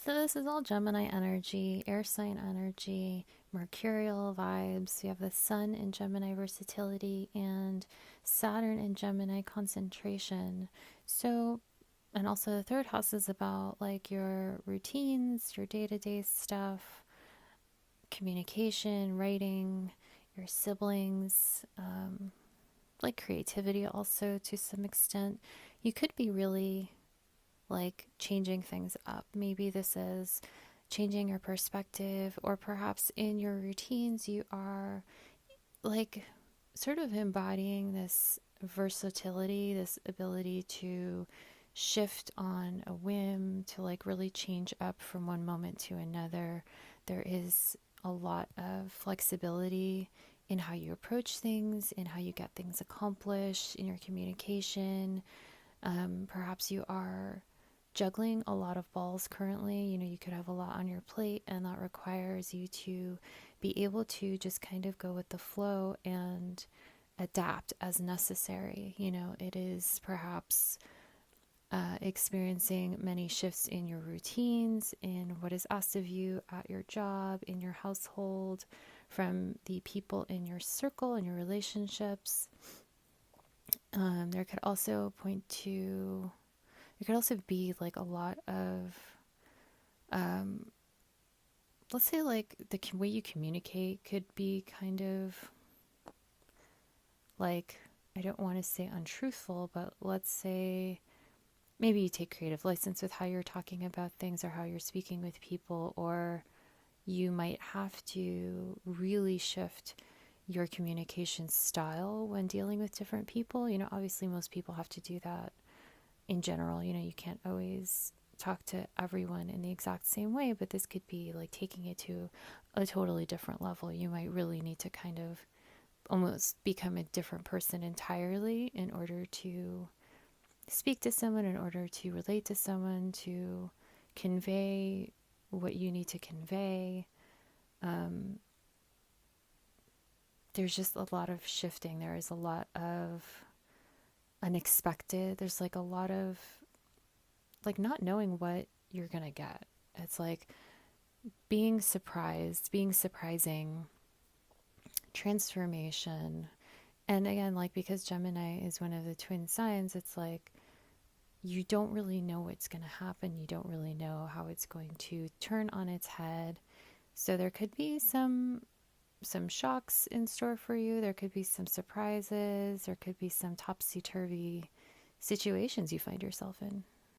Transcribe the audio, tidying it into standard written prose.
So this is all Gemini energy, air sign energy, mercurial vibes. We have the sun in Gemini versatility and Saturn in Gemini concentration. So, and also the third house is about like your routines, your day-to-day stuff, communication, writing, your siblings, like creativity also to some extent. You could be really like changing things up. Maybe this is changing your perspective, or perhaps in your routines, you are like sort of embodying this versatility, this ability to shift on a whim, to like really change up from one moment to another. There is a lot of flexibility in how you approach things, in how you get things accomplished, in your communication. Perhaps you are juggling a lot of balls currently. You know, you could have a lot on your plate, and that requires you to be able to just kind of go with the flow and adapt as necessary. You know, it is perhaps experiencing many shifts in your routines, in what is asked of you at your job, in your household, from the people in your circle and your relationships. There could also point to It could also be like a lot of, um, let's say, like the way you communicate could be kind of like, I don't want to say untruthful, but let's say maybe you take creative license with how you're talking about things or how you're speaking with people, or you might have to really shift your communication style when dealing with different people. You know, obviously, most people have to do that in general. You know, you can't always talk to everyone in the exact same way, but this could be like taking it to a totally different level. You might really need to kind of almost become a different person entirely in order to speak to someone, in order to relate to someone, to convey what you need to convey. Um, there's just a lot of shifting. There is a lot of unexpected. There's like a lot of like not knowing what you're gonna get. It's like being surprised, being surprising, transformation. And again, like because Gemini is one of the twin signs, it's like you don't really know what's going to happen. You don't really know how it's going to turn on its head. So there could be some shocks in store for you. There could be some surprises. There could be some topsy-turvy situations you find yourself in.